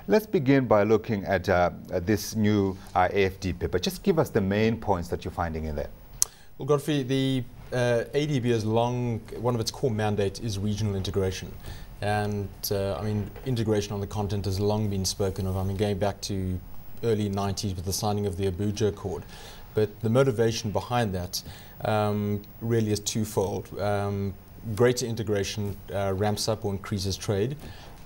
Let's begin by looking at this new AfD paper. Just give us the main points that you're finding in there. Well, Godfrey, the AdB has long, one of its core mandates is regional integration. And I mean, integration on the continent has long been spoken of. I mean, going back to early 90s with the signing of the Abuja Accord. But the motivation behind that really is twofold. Greater integration ramps up or increases trade.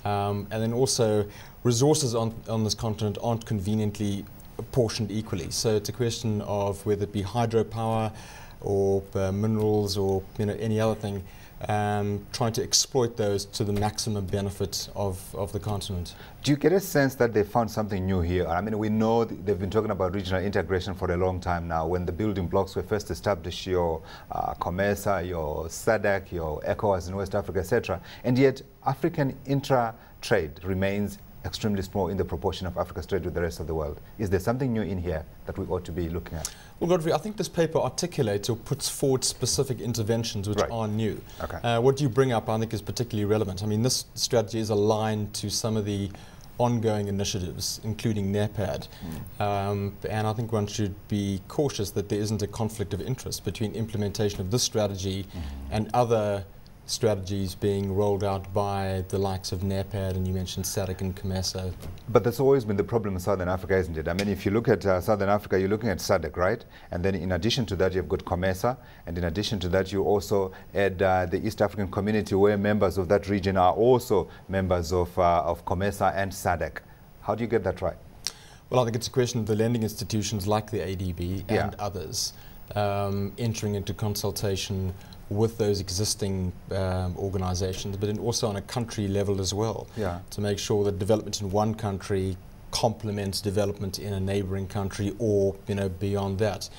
And then also resources on this continent aren't conveniently apportioned equally. So it's a question of whether it be hydropower or minerals or any other thing, trying to exploit those to the maximum benefit of the continent. Do you get a sense that they found something new here? I mean, we know they've been talking about regional integration for a long time now. When the building blocks were first established, your COMESA, your SADC, your ECOWAS in West Africa, etc. And yet, African intra-trade remains extremely small in the proportion of Africa's trade with the rest of the world. Is there something new in here that we ought to be looking at? Well, Godfrey, I think this paper articulates or puts forward specific interventions which are new. Okay. What you bring up, I think, is particularly relevant. I mean, this strategy is aligned to some of the ongoing initiatives, including NEPAD. And I think one should be cautious that there isn't a conflict of interest between implementation of this strategy and other strategies being rolled out by the likes of NEPAD, and you mentioned SADC and COMESA. But that's always been the problem in Southern Africa, isn't it? I mean, if you look at Southern Africa, you're looking at SADC, right? And then in addition to that, you've got COMESA, and in addition to that, you also add the East African community, where members of that region are also members of COMESA and SADC. How do you get that right? Well, I think it's a question of the lending institutions like the AdB and others entering into consultation with those existing organizations, but then also on a country level as well, to make sure that development in one country complements development in a neighboring country or beyond that.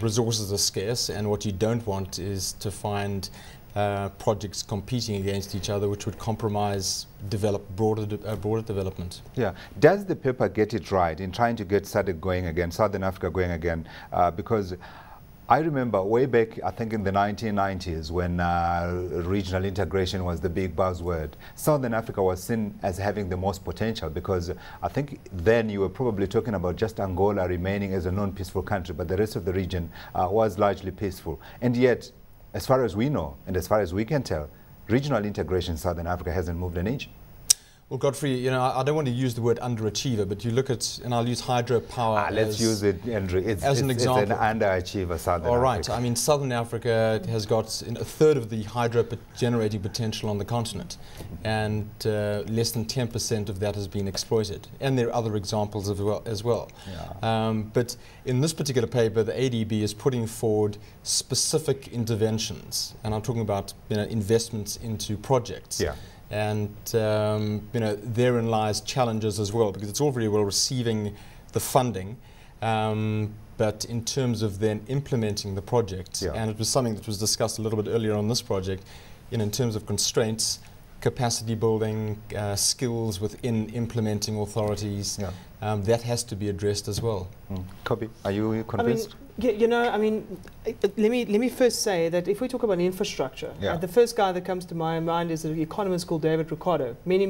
Resources are scarce, and what you don't want is to find projects competing against each other, which would compromise broader development. Yeah. Does the paper get it right in trying to get SADC going again, Southern Africa going again? Because I remember way back, I think in the 1990s, when regional integration was the big buzzword, Southern Africa was seen as having the most potential, because I think then you were probably talking about just Angola remaining as a non-peaceful country, but the rest of the region was largely peaceful. And yet, as far as we know, and as far as we can tell, regional integration in Southern Africa hasn't moved an inch. Well, Godfrey, I don't want to use the word underachiever, but you look at, and I'll use hydropower let's use it, Andrew. As an example. It's an underachiever, Southern Africa. Right. I mean, Southern Africa has got a third of the hydro generating potential on the continent, and less than 10% of that has been exploited. And there are other examples as well. But in this particular paper, the AdB is putting forward specific interventions, and I'm talking about investments into projects. And therein lies challenges as well, because it's all very well receiving the funding, but in terms of then implementing the project, and it was something that was discussed a little bit earlier on this project, in terms of constraints, capacity building, skills within implementing authorities, that has to be addressed as well. Kobe, are you convinced? I mean, let me first say that if we talk about infrastructure, the first guy that comes to my mind is an economist called David Ricardo, many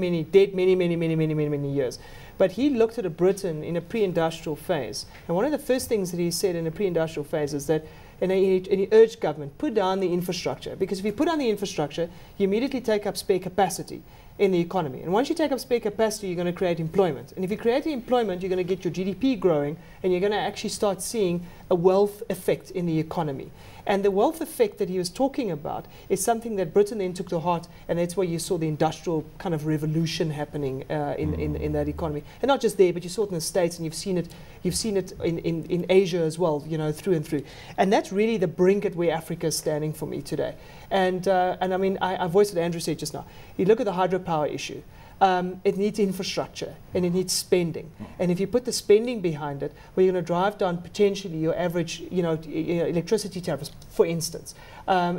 years. But he looked at Britain in a pre-industrial phase, and one of the first things that he said in a pre-industrial phase is that, and he urged government, put down the infrastructure, because if you put down the infrastructure, you immediately take up spare capacity in the economy. And once you take up spare capacity, you're going to create employment. And if you create employment, you're going to get your GDP growing, and you're going to actually start seeing a wealth effect in the economy. And the wealth effect that he was talking about is something that Britain then took to heart, and that's where you saw the industrial kind of revolution happening in that economy. And not just there, but you saw it in the States, and you've seen it in Asia as well, through and through. And that's really the brink at where Africa is standing for me today. And I mean, I voiced what Andrew said just now. You look at the hydropower issue. It needs infrastructure, and it needs spending. And if you put the spending behind it, well, you're going to drive down potentially your average, electricity tariffs, for instance,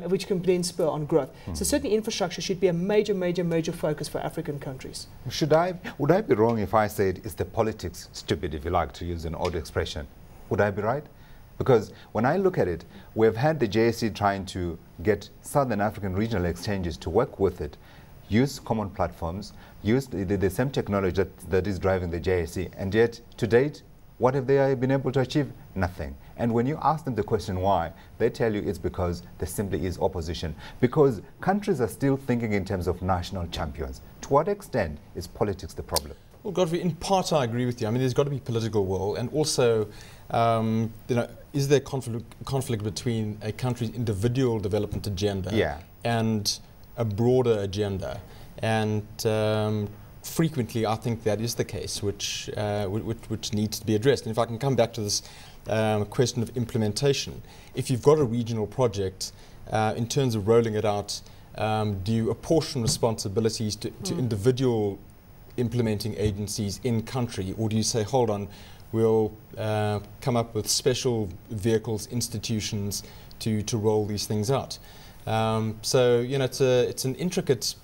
which can then spur on growth. So certainly infrastructure should be a major focus for African countries. Would I be wrong if I said it's the politics stupid, if you like to use an old expression? Would I be right? Because when I look at it, we've had the JSE trying to get Southern African regional exchanges to work with it. use common platforms, use the same technology that is driving the JSE, and yet to date, what have they been able to achieve? Nothing. And when you ask them the question why, they tell you it's because there simply is opposition. Because countries are still thinking in terms of national champions. To what extent is politics the problem? Well, Godfrey, in part I agree with you. I mean, there's got to be political will, and also, is there conflict between a country's individual development agenda and a broader agenda? And frequently, I think that is the case, which needs to be addressed. And if I can come back to this question of implementation, if you've got a regional project, in terms of rolling it out, do you apportion responsibilities to individual implementing agencies in country, or do you say, hold on, we'll come up with special vehicles, institutions to roll these things out? So, you know, it's an intricate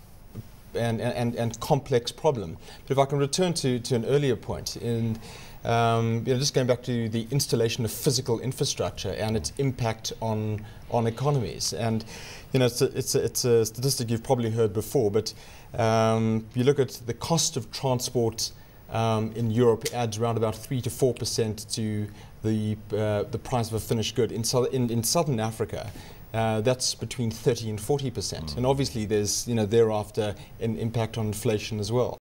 and complex problem. But if I can return to an earlier point, in just going back to the installation of physical infrastructure and its impact on economies, and you know, it's a statistic you've probably heard before, but you look at the cost of transport in Europe adds around about 3 to 4% to the price of a finished good. In Southern Africa, that's between 30 and 40%, and obviously there's thereafter an impact on inflation as well.